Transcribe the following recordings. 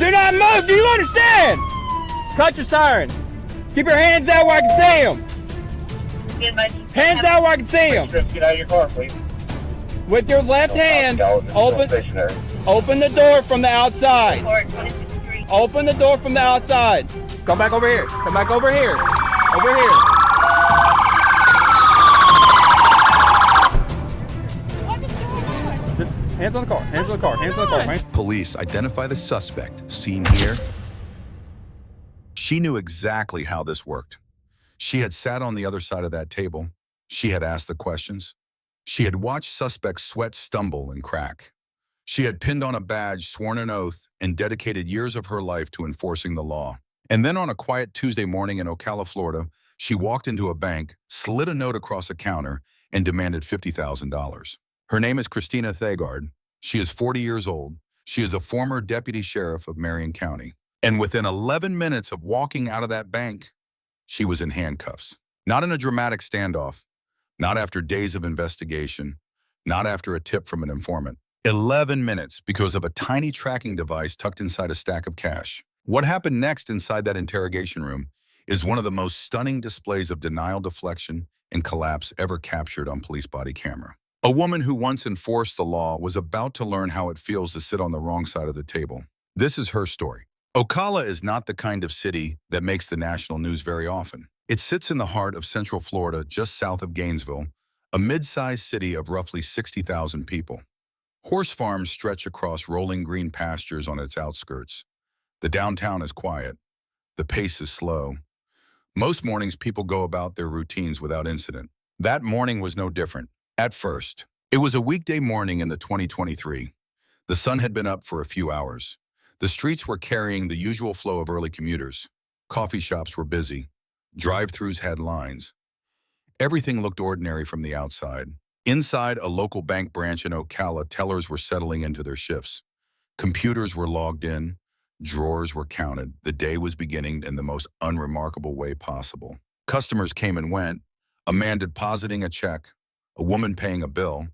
Do not move. Do you understand? Cut your siren. Keep your hands out where I can see them. Hands out where I can see them. Get out of your car, please. With your left hand, open the door from the outside. Open the door from the outside. Come back over here. Come back over here. Over here. Just hands on the car. Hands on the car. Hands on the car. Police identify the suspect, seen here. She knew exactly how this worked. She had sat on the other side of that table. She had asked the questions. She had watched suspects sweat, stumble, and crack. She had pinned on a badge, sworn an oath, and dedicated years of her life to enforcing the law. And then on a quiet Tuesday morning in Ocala, Florida, she walked into a bank, slid a note across a counter, and demanded $50,000. Her name is Christina Thagard. She is 40 years old. She is a former deputy sheriff of Marion County. And within 11 minutes of walking out of that bank, she was in handcuffs. Not in a dramatic standoff, not after days of investigation, not after a tip from an informant. 11 minutes because of a tiny tracking device tucked inside a stack of cash. What happened next inside that interrogation room is one of the most stunning displays of denial, deflection, and collapse ever captured on police body camera. A woman who once enforced the law was about to learn how it feels to sit on the wrong side of the table. This is her story. Ocala is not the kind of city that makes the national news very often. It sits in the heart of Central Florida, just south of Gainesville, a mid-sized city of roughly 60,000 people. Horse farms stretch across rolling green pastures on its outskirts. The downtown is quiet. The pace is slow. Most mornings, people go about their routines without incident. That morning was no different. At first, it was a weekday morning in the 2023. The sun had been up for a few hours. The streets were carrying the usual flow of early commuters. Coffee shops were busy. Drive-thrus had lines. Everything looked ordinary from the outside. Inside a local bank branch in Ocala, tellers were settling into their shifts. Computers were logged in. Drawers were counted. The day was beginning in the most unremarkable way possible. Customers came and went. A man depositing a check. A woman paying a bill.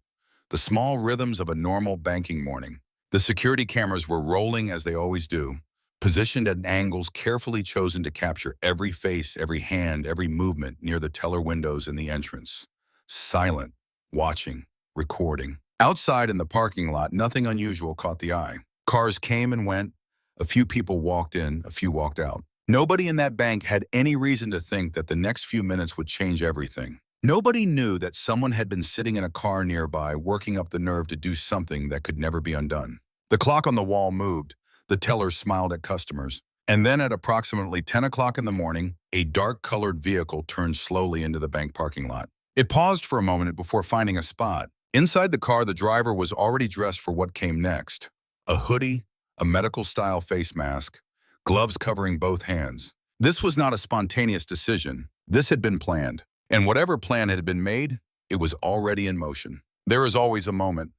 The small rhythms of a normal banking morning. The security cameras were rolling as they always do, positioned at angles carefully chosen to capture every face, every hand, every movement near the teller windows in the entrance. Silent, watching, recording. Outside in the parking lot, nothing unusual caught the eye. Cars came and went. A few people walked in, a few walked out. Nobody in that bank had any reason to think that the next few minutes would change everything. Nobody knew that someone had been sitting in a car nearby, working up the nerve to do something that could never be undone. The clock on the wall moved. The tellers smiled at customers. And then at approximately 10 o'clock in the morning, a dark-colored vehicle turned slowly into the bank parking lot. It paused for a moment before finding a spot. Inside the car, the driver was already dressed for what came next. A hoodie, a medical-style face mask, gloves covering both hands. This was not a spontaneous decision. This had been planned. And whatever plan had been made, it was already in motion. There is always a moment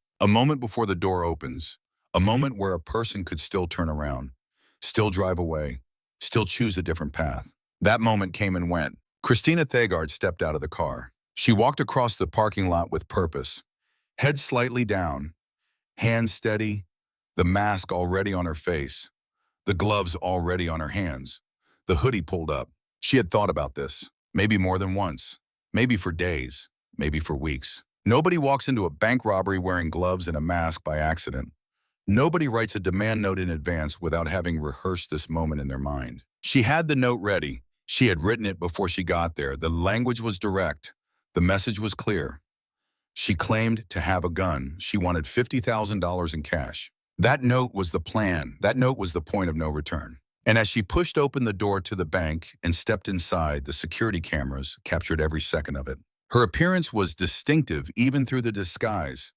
before the door opens, a moment where a person could still turn around, still drive away, still choose a different path. That moment came and went. Christina Thagard stepped out of the car. She walked across the parking lot with purpose, head slightly down, hands steady, the mask already on her face, the gloves already on her hands, the hoodie pulled up. She had thought about this. Maybe more than once, maybe for days, maybe for weeks. Nobody walks into a bank robbery wearing gloves and a mask by accident. Nobody writes a demand note in advance without having rehearsed this moment in their mind. She had the note ready. She had written it before she got there. The language was direct. The message was clear. She claimed to have a gun. She wanted $50,000 in cash. That note was the plan. That note was the point of no return. And as she pushed open the door to the bank and stepped inside, the security cameras captured every second of it. Her appearance was distinctive even through the disguise.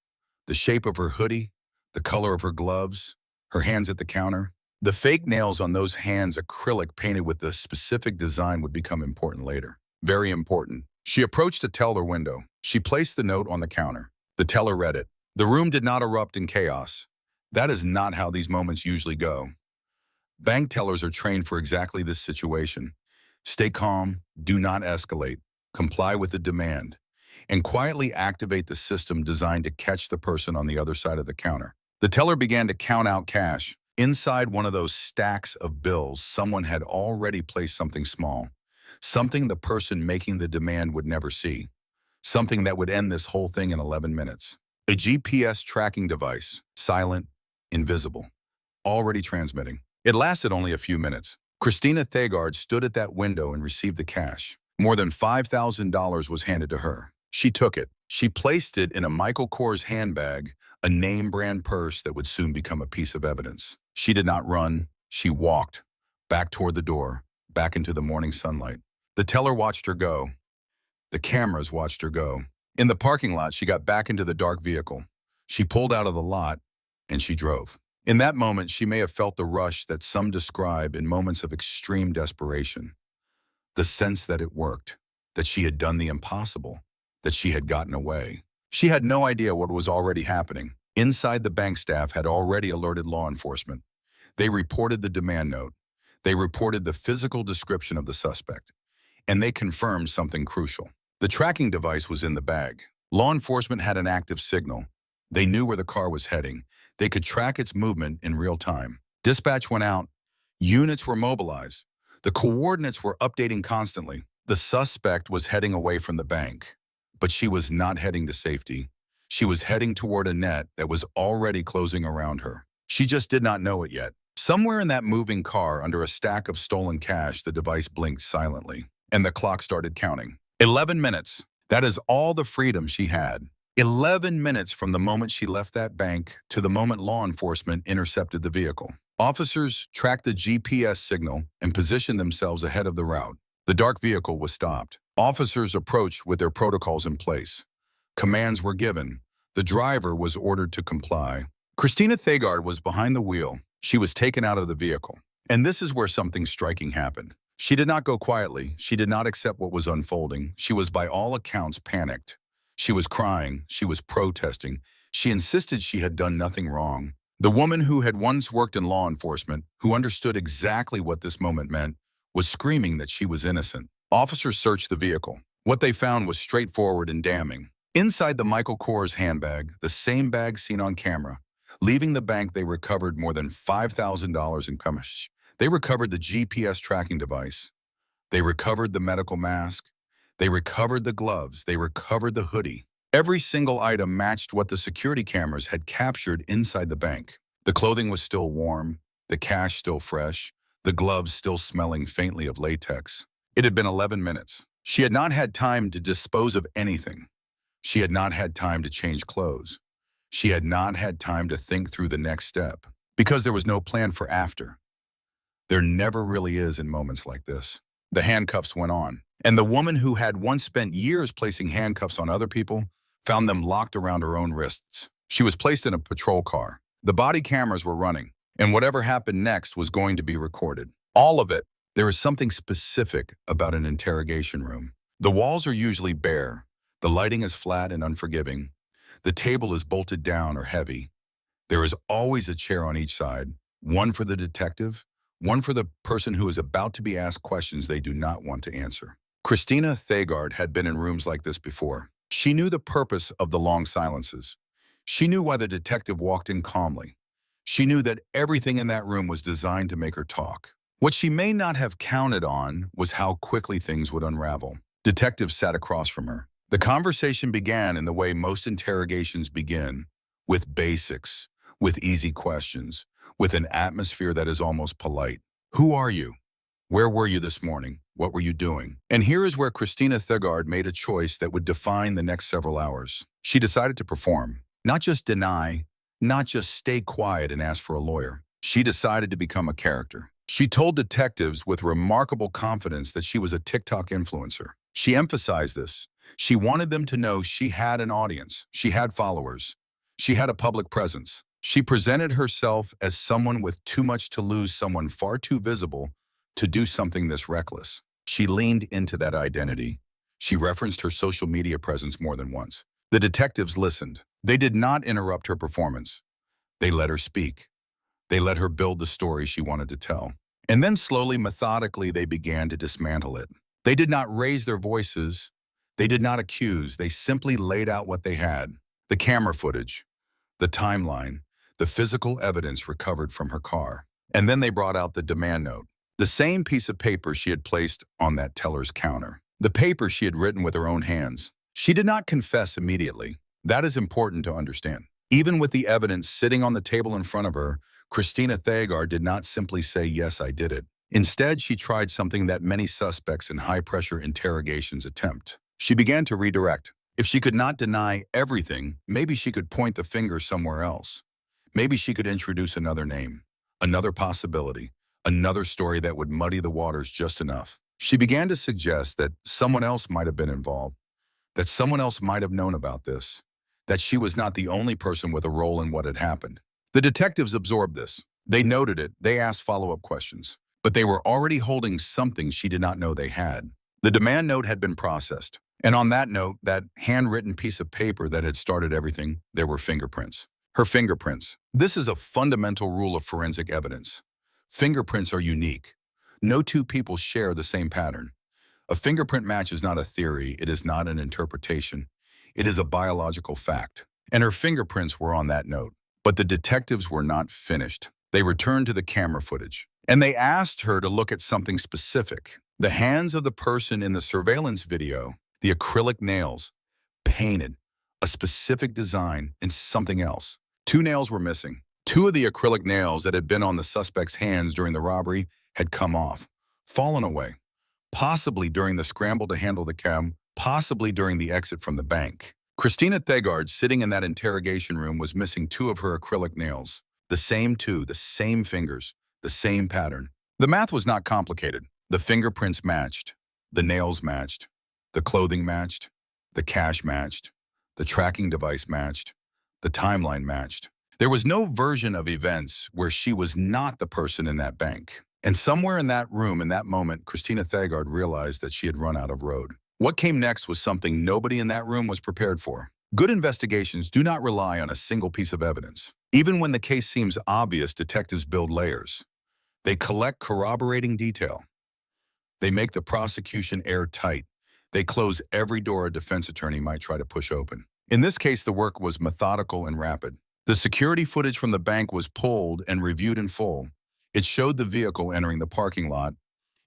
The shape of her hoodie, the color of her gloves, her hands at the counter. The fake nails on those hands, acrylic painted with the specific design, would become important later. Very important. She approached a teller window. She placed the note on the counter. The teller read it. The room did not erupt in chaos. That is not how these moments usually go. Bank tellers are trained for exactly this situation. Stay calm, do not escalate, comply with the demand, and quietly activate the system designed to catch the person on the other side of the counter. The teller began to count out cash. Inside one of those stacks of bills, someone had already placed something small, something the person making the demand would never see, something that would end this whole thing in 11 minutes. A GPS tracking device, silent, invisible, already transmitting. It lasted only a few minutes. Christina Thagard stood at that window and received the cash. More than $5,000 was handed to her. She took it. She placed it in a Michael Kors handbag, a name-brand purse that would soon become a piece of evidence. She did not run. She walked, back toward the door, back into the morning sunlight. The teller watched her go. The cameras watched her go. In the parking lot, she got back into the dark vehicle. She pulled out of the lot, and she drove. In that moment, she may have felt the rush that some describe in moments of extreme desperation. The sense that it worked, that she had done the impossible, that she had gotten away. She had no idea what was already happening. Inside, the bank staff had already alerted law enforcement. They reported the demand note. They reported the physical description of the suspect. And they confirmed something crucial. The tracking device was in the bag. Law enforcement had an active signal. They knew where the car was heading. They could track its movement in real time. Dispatch went out. Units were mobilized. The coordinates were updating constantly. The suspect was heading away from the bank, but she was not heading to safety. She was heading toward a net that was already closing around her. She just did not know it yet. Somewhere in that moving car, under a stack of stolen cash, the device blinked silently, and the clock started counting. 11 minutes. That is all the freedom she had. 11 minutes from the moment she left that bank to the moment law enforcement intercepted the vehicle. Officers tracked the GPS signal and positioned themselves ahead of the route. The dark vehicle was stopped. Officers approached with their protocols in place. Commands were given. The driver was ordered to comply. Christina Thagard was behind the wheel. She was taken out of the vehicle. And this is where something striking happened. She did not go quietly. She did not accept what was unfolding. She was by all accounts panicked. She was crying. She was protesting. She insisted she had done nothing wrong. The woman who had once worked in law enforcement, who understood exactly what this moment meant, was screaming that she was innocent. Officers searched the vehicle. What they found was straightforward and damning. Inside the Michael Kors handbag, the same bag seen on camera, leaving the bank, they recovered more than $5,000 in cash. They recovered the GPS tracking device. They recovered the medical mask. They recovered the gloves. They recovered the hoodie. Every single item matched what the security cameras had captured inside the bank. The clothing was still warm, the cash still fresh, the gloves still smelling faintly of latex. It had been 11 minutes. She had not had time to dispose of anything. She had not had time to change clothes. She had not had time to think through the next step, because there was no plan for after. There never really is in moments like this. The handcuffs went on, and the woman who had once spent years placing handcuffs on other people found them locked around her own wrists. She was placed in a patrol car. The body cameras were running, and whatever happened next was going to be recorded. All of it. There is something specific about an interrogation room. The walls are usually bare. The lighting is flat and unforgiving. The table is bolted down or heavy. There is always a chair on each side, one for the detective, one for the person who is about to be asked questions they do not want to answer. Christina Thagard had been in rooms like this before. She knew the purpose of the long silences. She knew why the detective walked in calmly. She knew that everything in that room was designed to make her talk. What she may not have counted on was how quickly things would unravel. Detectives sat across from her. The conversation began in the way most interrogations begin, with basics, with easy questions, with an atmosphere that is almost polite. Who are you? Where were you this morning? What were you doing? And here is where Christina Thagard made a choice that would define the next several hours. She decided to perform, not just deny, not just stay quiet and ask for a lawyer. She decided to become a character. She told detectives with remarkable confidence that she was a TikTok influencer. She emphasized this. She wanted them to know she had an audience. She had followers. She had a public presence. She presented herself as someone with too much to lose, someone far too visible to do something this reckless. She leaned into that identity. She referenced her social media presence more than once. The detectives listened. They did not interrupt her performance. They let her speak. They let her build the story she wanted to tell. And then slowly, methodically, they began to dismantle it. They did not raise their voices. They did not accuse. They simply laid out what they had. The camera footage, the timeline, the physical evidence recovered from her car. And then they brought out the demand note, the same piece of paper she had placed on that teller's counter. The paper she had written with her own hands. She did not confess immediately. That is important to understand. Even with the evidence sitting on the table in front of her, Christina Thagard did not simply say, "Yes, I did it." Instead, she tried something that many suspects in high-pressure interrogations attempt. She began to redirect. If she could not deny everything, maybe she could point the finger somewhere else. Maybe she could introduce another name, another possibility, another story that would muddy the waters just enough. She began to suggest that someone else might have been involved, that someone else might have known about this, that she was not the only person with a role in what had happened. The detectives absorbed this. They noted it. They asked follow-up questions. But they were already holding something she did not know they had. The demand note had been processed. And on that note, that handwritten piece of paper that had started everything, there were fingerprints. Her fingerprints. This is a fundamental rule of forensic evidence. Fingerprints are unique. No two people share the same pattern. A fingerprint match is not a theory. It is not an interpretation. It is a biological fact. And her fingerprints were on that note. But the detectives were not finished. They returned to the camera footage. And they asked her to look at something specific. The hands of the person in the surveillance video, the acrylic nails, painted, a specific design, and something else. 2 nails were missing. 2 of the acrylic nails that had been on the suspect's hands during the robbery had come off, fallen away, possibly during the scramble to handle the cam, possibly during the exit from the bank. Christina Thagard, sitting in that interrogation room, was missing 2 of her acrylic nails. The same 2, the same fingers, the same pattern. The math was not complicated. The fingerprints matched, the nails matched, the clothing matched, the cash matched, the tracking device matched, the timeline matched. There was no version of events where she was not the person in that bank. And somewhere in that room, in that moment, Christina Thagard realized that she had run out of road. What came next was something nobody in that room was prepared for. Good investigations do not rely on a single piece of evidence. Even when the case seems obvious, detectives build layers. They collect corroborating detail. They make the prosecution airtight. They close every door a defense attorney might try to push open. In this case, the work was methodical and rapid. The security footage from the bank was pulled and reviewed in full. It showed the vehicle entering the parking lot.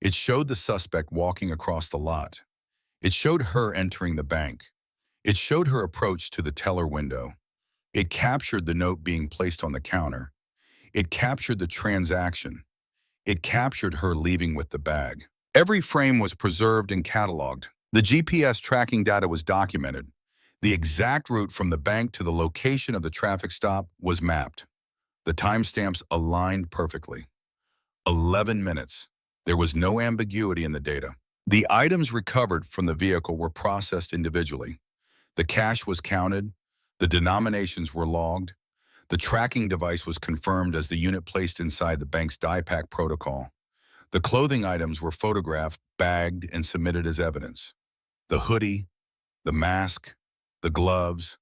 It showed the suspect walking across the lot. It showed her entering the bank. It showed her approach to the teller window. It captured the note being placed on the counter. It captured the transaction. It captured her leaving with the bag. Every frame was preserved and cataloged. The GPS tracking data was documented. The exact route from the bank to the location of the traffic stop was mapped. The timestamps aligned perfectly. 11 minutes. There was no ambiguity in the data. The items recovered from the vehicle were processed individually. The cash was counted. The denominations were logged. The tracking device was confirmed as the unit placed inside the bank's DIPAC protocol. The clothing items were photographed, bagged, and submitted as evidence. The hoodie, the mask, the gloves,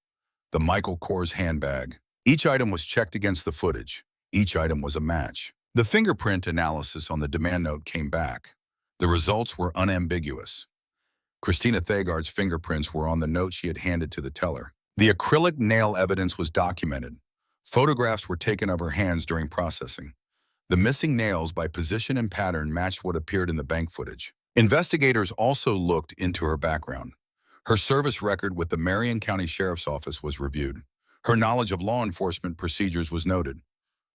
the Michael Kors handbag. Each item was checked against the footage. Each item was a match. The fingerprint analysis on the demand note came back. The results were unambiguous. Christina Thagard's fingerprints were on the note she had handed to the teller. The acrylic nail evidence was documented. Photographs were taken of her hands during processing. The missing nails by position and pattern matched what appeared in the bank footage. Investigators also looked into her background. Her service record with the Marion County Sheriff's Office was reviewed. Her knowledge of law enforcement procedures was noted.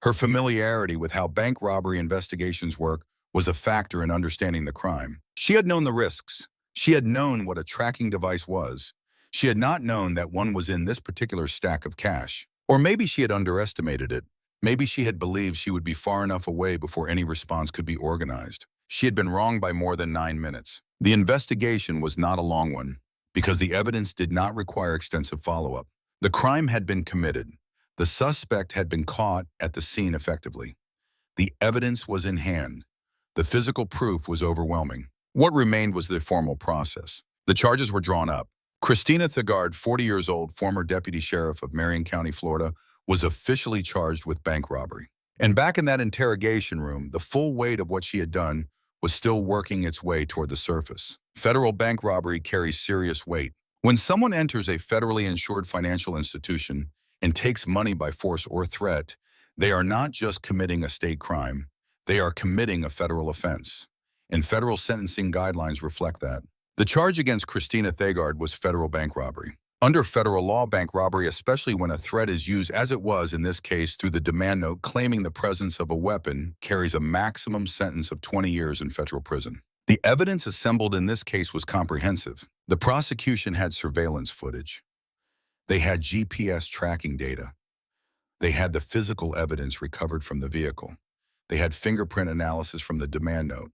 Her familiarity with how bank robbery investigations work was a factor in understanding the crime. She had known the risks. She had known what a tracking device was. She had not known that one was in this particular stack of cash. Or maybe she had underestimated it. Maybe she had believed she would be far enough away before any response could be organized. She had been wrong by more than 9 minutes. The investigation was not a long one, because the evidence did not require extensive follow-up. The crime had been committed. The suspect had been caught at the scene effectively. The evidence was in hand. The physical proof was overwhelming. What remained was the formal process. The charges were drawn up. Christina Thagard, 40 years old, former deputy sheriff of Marion County, Florida, was officially charged with bank robbery. And back in that interrogation room, the full weight of what she had done was still working its way toward the surface. Federal bank robbery carries serious weight. When someone enters a federally insured financial institution and takes money by force or threat, They are not just committing a state crime, they are committing a federal offense. And federal sentencing guidelines reflect that. The charge against Christina Thagard was federal bank robbery. Under federal law, bank robbery, especially when a threat is used, as it was in this case through the demand note claiming the presence of a weapon, carries a maximum sentence of 20 years in federal prison. The evidence assembled in this case was comprehensive. The prosecution had surveillance footage. They had GPS tracking data. They had the physical evidence recovered from the vehicle. They had fingerprint analysis from the demand note.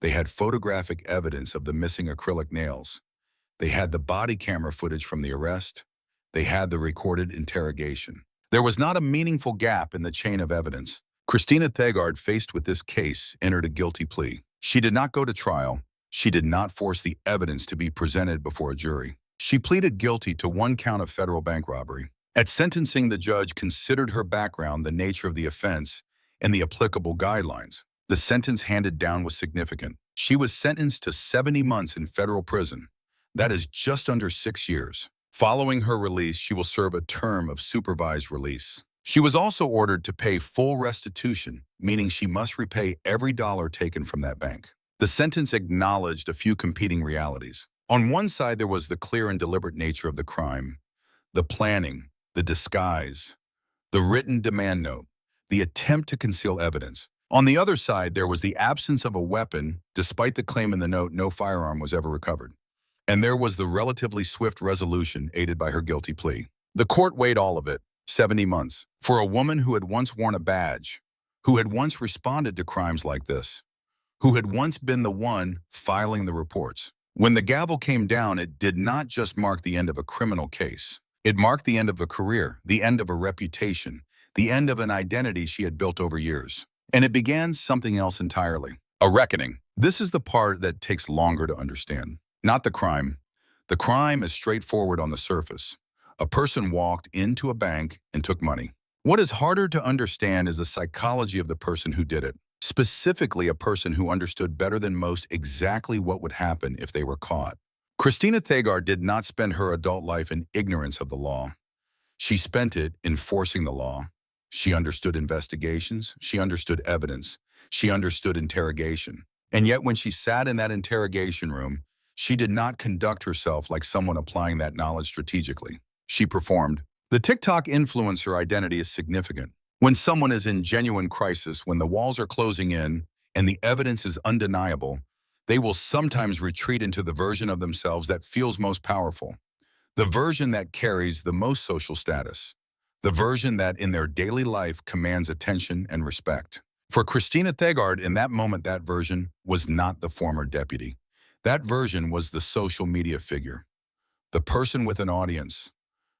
They had photographic evidence of the missing acrylic nails. They had the body camera footage from the arrest. They had the recorded interrogation. There was not a meaningful gap in the chain of evidence. Christina Thagard, faced with this case, entered a guilty plea. She did not go to trial. She did not force the evidence to be presented before a jury. She pleaded guilty to 1 count of federal bank robbery. At sentencing, the judge considered her background, the nature of the offense, and the applicable guidelines. The sentence handed down was significant. She was sentenced to 70 months in federal prison. That is just under 6 years. Following her release, she will serve a term of supervised release. She was also ordered to pay full restitution, meaning she must repay every dollar taken from that bank. The sentence acknowledged a few competing realities. On one side, there was the clear and deliberate nature of the crime, the planning, the disguise, the written demand note, the attempt to conceal evidence. On the other side, there was the absence of a weapon. Despite the claim in the note, no firearm was ever recovered. And there was the relatively swift resolution aided by her guilty plea. The court weighed all of it, 70 months, for a woman who had once worn a badge, who had once responded to crimes like this, who had once been the one filing the reports. When the gavel came down, it did not just mark the end of a criminal case. It marked the end of a career, the end of a reputation, the end of an identity she had built over years. And it began something else entirely, a reckoning. This is the part that takes longer to understand. Not the crime. The crime is straightforward on the surface. A person walked into a bank and took money. What is harder to understand is the psychology of the person who did it, specifically a person who understood better than most exactly what would happen if they were caught. Christina Thagard did not spend her adult life in ignorance of the law. She spent it enforcing the law. She understood investigations. She understood evidence. She understood interrogation. And yet when she sat in that interrogation room, she did not conduct herself like someone applying that knowledge strategically. She performed. The TikTok influencer identity is significant. When someone is in genuine crisis, when the walls are closing in and the evidence is undeniable, they will sometimes retreat into the version of themselves that feels most powerful, the version that carries the most social status, the version that in their daily life commands attention and respect. For Christina Thagard, in that moment, that version was not the former deputy. That version was the social media figure, the person with an audience,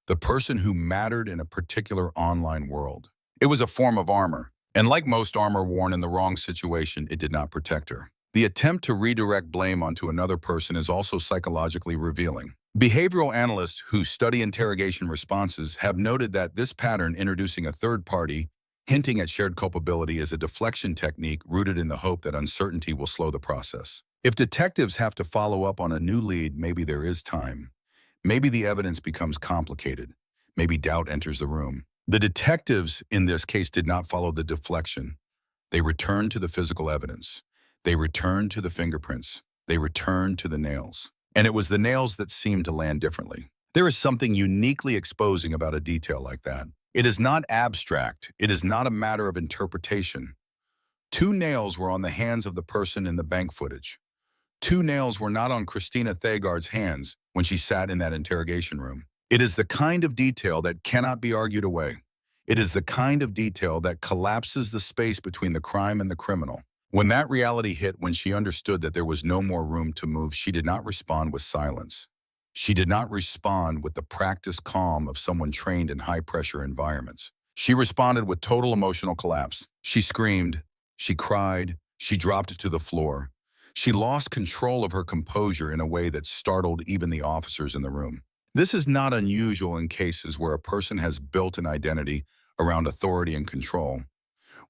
the person who mattered in a particular online world. It was a form of armor, and like most armor worn in the wrong situation, it did not protect her. The attempt to redirect blame onto another person is also psychologically revealing. Behavioral analysts who study interrogation responses have noted that this pattern, introducing a third party, hinting at shared culpability, is a deflection technique rooted in the hope that uncertainty will slow the process. If detectives have to follow up on a new lead, maybe there is time. Maybe the evidence becomes complicated. Maybe doubt enters the room. The detectives in this case did not follow the deflection. They returned to the physical evidence. They returned to the fingerprints. They returned to the nails. And it was the nails that seemed to land differently. There is something uniquely exposing about a detail like that. It is not abstract. It is not a matter of interpretation. 2 nails were on the hands of the person in the bank footage. 2 nails were not on Christina Thagard's hands when she sat in that interrogation room. It is the kind of detail that cannot be argued away. It is the kind of detail that collapses the space between the crime and the criminal. When that reality hit, when she understood that there was no more room to move, she did not respond with silence. She did not respond with the practiced calm of someone trained in high-pressure environments. She responded with total emotional collapse. She screamed. She cried. She dropped to the floor. She lost control of her composure in a way that startled even the officers in the room. This is not unusual in cases where a person has built an identity around authority and control.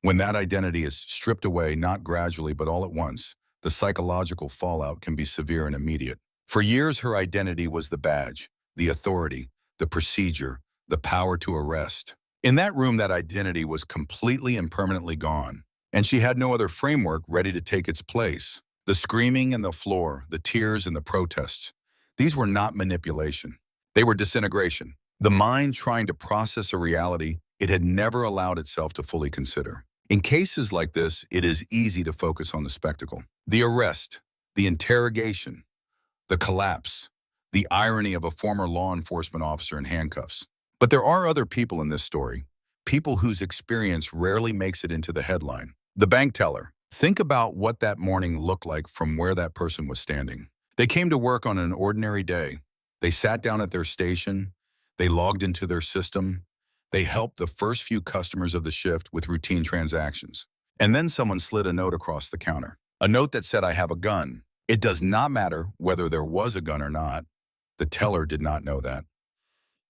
When that identity is stripped away, not gradually but all at once, the psychological fallout can be severe and immediate. For years, her identity was the badge, the authority, the procedure, the power to arrest. In that room, that identity was completely and permanently gone, and she had no other framework ready to take its place. The screaming and the floor, the tears and the protests, these were not manipulation. They were disintegration. The mind trying to process a reality it had never allowed itself to fully consider. In cases like this, it is easy to focus on the spectacle. The arrest, the interrogation, the collapse, the irony of a former law enforcement officer in handcuffs. But there are other people in this story, people whose experience rarely makes it into the headline. The bank teller. Think about what that morning looked like from where that person was standing. They came to work on an ordinary day. They sat down at their station. They logged into their system. They helped the first few customers of the shift with routine transactions. And then someone slid a note across the counter. A note that said, "I have a gun." It does not matter whether there was a gun or not. The teller did not know that.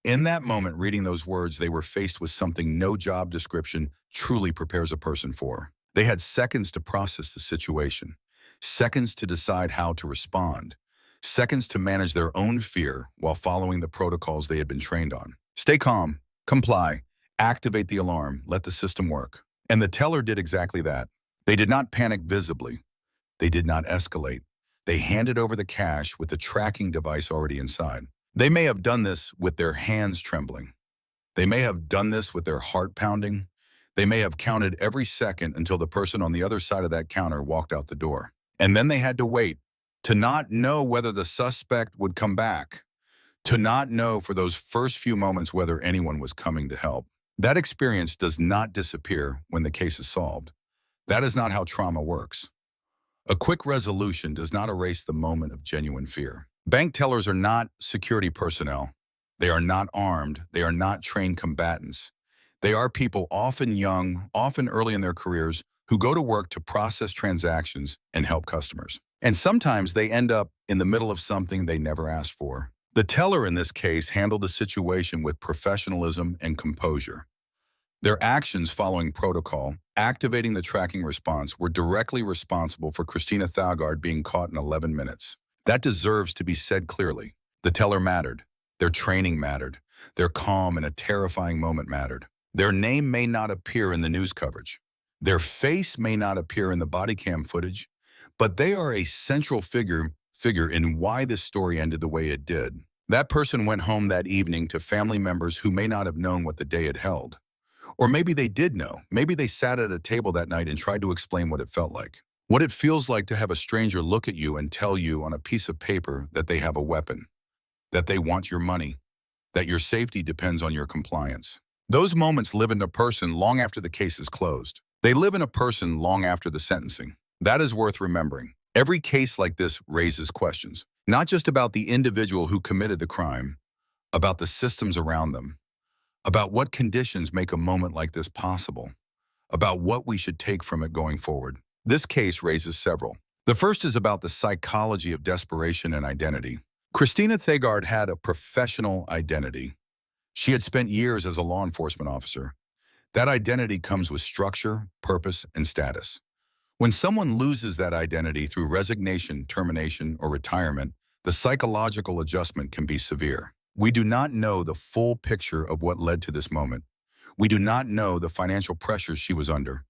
In that moment, reading those words, they were faced with something no job description truly prepares a person for. They had seconds to process the situation, seconds to decide how to respond, seconds to manage their own fear while following the protocols they had been trained on. Stay calm, comply, activate the alarm, let the system work. And the teller did exactly that. They did not panic visibly. They did not escalate. They handed over the cash with the tracking device already inside. They may have done this with their hands trembling. They may have done this with their heart pounding. They may have counted every second until the person on the other side of that counter walked out the door. And then they had to wait, to not know whether the suspect would come back, to not know for those first few moments whether anyone was coming to help. That experience does not disappear when the case is solved. That is not how trauma works. A quick resolution does not erase the moment of genuine fear. Bank tellers are not security personnel. They are not armed. They are not trained combatants. They are people often young, often early in their careers, who go to work to process transactions and help customers. And sometimes they end up in the middle of something they never asked for. The teller in this case handled the situation with professionalism and composure. Their actions following protocol, activating the tracking response, were directly responsible for Christina Thagard being caught in 11 minutes. That deserves to be said clearly. The teller mattered. Their training mattered. Their calm in a terrifying moment mattered. Their name may not appear in the news coverage. Their face may not appear in the body cam footage, but they are a central figure in why this story ended the way it did. That person went home that evening to family members who may not have known what the day had held. Or maybe they did know. Maybe they sat at a table that night and tried to explain what it felt like. What it feels like to have a stranger look at you and tell you on a piece of paper that they have a weapon, that they want your money, that your safety depends on your compliance. Those moments live in a person long after the case is closed. They live in a person long after the sentencing. That is worth remembering. Every case like this raises questions, not just about the individual who committed the crime, about the systems around them, about what conditions make a moment like this possible, about what we should take from it going forward. This case raises several. The first is about the psychology of desperation and identity. Christina Thagard had a professional identity. She had spent years as a law enforcement officer. That identity comes with structure, purpose, and status. When someone loses that identity through resignation, termination, or retirement, the psychological adjustment can be severe. We do not know the full picture of what led to this moment. We do not know the financial pressures she was under.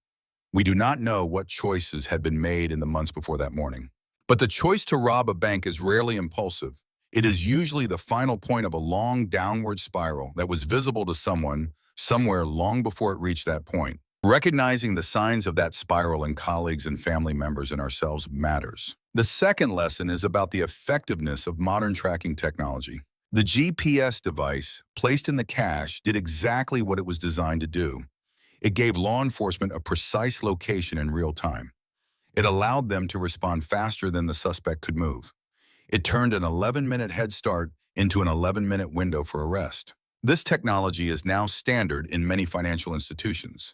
We do not know what choices had been made in the months before that morning. But the choice to rob a bank is rarely impulsive. It is usually the final point of a long downward spiral that was visible to someone somewhere long before it reached that point. Recognizing the signs of that spiral in colleagues and family members and ourselves matters. The second lesson is about the effectiveness of modern tracking technology. The GPS device placed in the cache did exactly what it was designed to do. It gave law enforcement a precise location in real time. It allowed them to respond faster than the suspect could move. It turned an 11-minute head start into an 11-minute window for arrest. This technology is now standard in many financial institutions.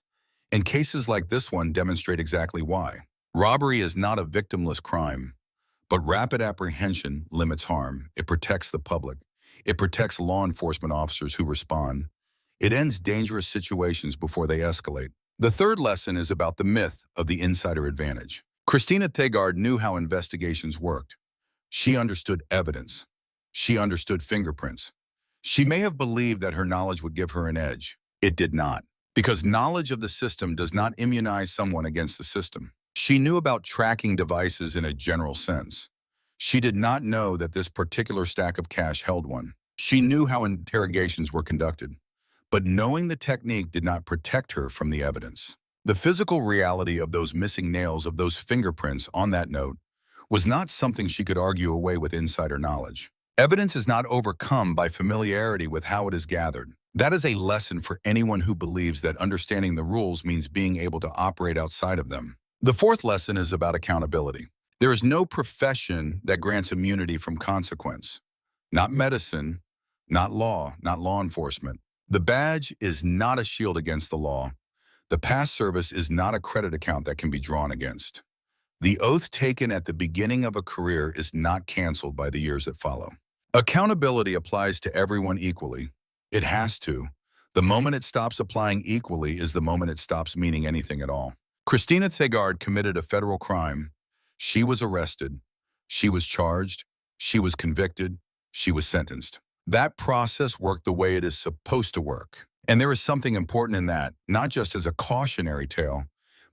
And cases like this one demonstrate exactly why. Robbery is not a victimless crime, but rapid apprehension limits harm. It protects the public. It protects law enforcement officers who respond. It ends dangerous situations before they escalate. The third lesson is about the myth of the insider advantage. Christina Thagard knew how investigations worked. She understood evidence. She understood fingerprints. She may have believed that her knowledge would give her an edge, It did not. Because knowledge of the system does not immunize someone against the system. She knew about tracking devices in a general sense. She did not know that this particular stack of cash held one. She knew how interrogations were conducted, but knowing the technique did not protect her from the evidence. The physical reality of those missing nails, of those fingerprints on that note, was not something she could argue away with insider knowledge. Evidence is not overcome by familiarity with how it is gathered. That is a lesson for anyone who believes that understanding the rules means being able to operate outside of them. The fourth lesson is about accountability. There is no profession that grants immunity from consequence. Not medicine, not law enforcement. The badge is not a shield against the law. The past service is not a credit account that can be drawn against. The oath taken at the beginning of a career is not canceled by the years that follow. Accountability applies to everyone equally. It has to. The moment it stops applying equally is the moment it stops meaning anything at all. Christina Thagard committed a federal crime. She was arrested. She was charged. She was convicted. She was sentenced. That process worked the way it is supposed to work. And there is something important in that, not just as a cautionary tale,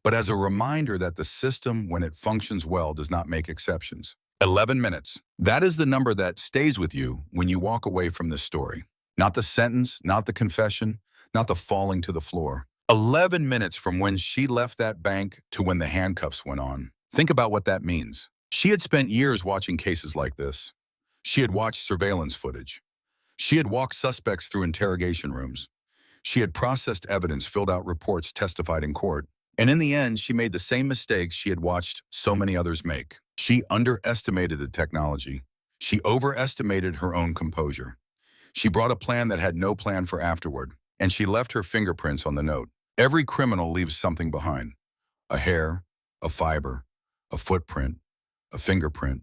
but as a reminder that the system, when it functions well, does not make exceptions. 11 minutes. That is the number that stays with you when you walk away from this story. Not the sentence, not the confession, not the falling to the floor. 11 minutes from when she left that bank to when the handcuffs went on. Think about what that means. She had spent years watching cases like this. She had watched surveillance footage. She had walked suspects through interrogation rooms. She had processed evidence, filled out reports, testified in court. And in the end, she made the same mistakes she had watched so many others make. She underestimated the technology. She overestimated her own composure. She brought a plan that had no plan for afterward, and she left her fingerprints on the note. Every criminal leaves something behind. A hair, a fiber, a footprint, a fingerprint,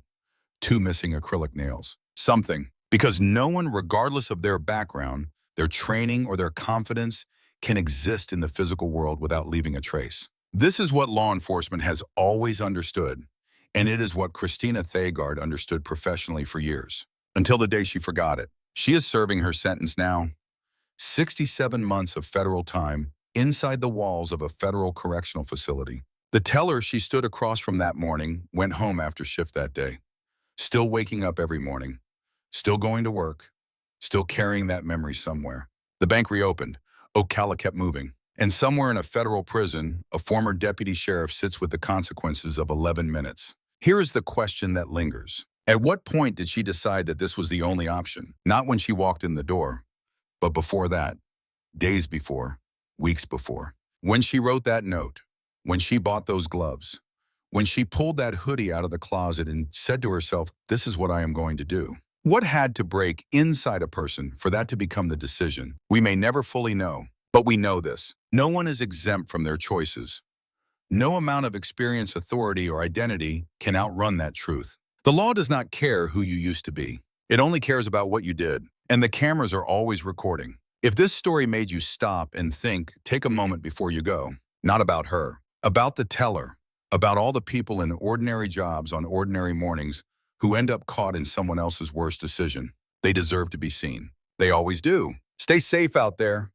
2 missing acrylic nails. Something. Because no one, regardless of their background, their training, or their confidence, can exist in the physical world without leaving a trace. This is what law enforcement has always understood, and it is what Christina Thagard understood professionally for years, until the day she forgot it. She is serving her sentence now. 67 months of federal time inside the walls of a federal correctional facility. The teller she stood across from that morning went home after shift that day, still waking up every morning, still going to work, still carrying that memory somewhere. The bank reopened. Ocala kept moving. And somewhere in a federal prison, a former deputy sheriff sits with the consequences of 11 minutes. Here is the question that lingers. At what point did she decide that this was the only option? Not when she walked in the door, but before that, days before, weeks before. When she wrote that note, when she bought those gloves, when she pulled that hoodie out of the closet and said to herself, this is what I am going to do. What had to break inside a person for that to become the decision? We may never fully know, but we know this. No one is exempt from their choices. No amount of experience, authority, or identity can outrun that truth. The law does not care who you used to be. It only cares about what you did. And the cameras are always recording. If this story made you stop and think, take a moment before you go. Not about her. About the teller. About all the people in ordinary jobs on ordinary mornings who end up caught in someone else's worst decision. They deserve to be seen. They always do. Stay safe out there.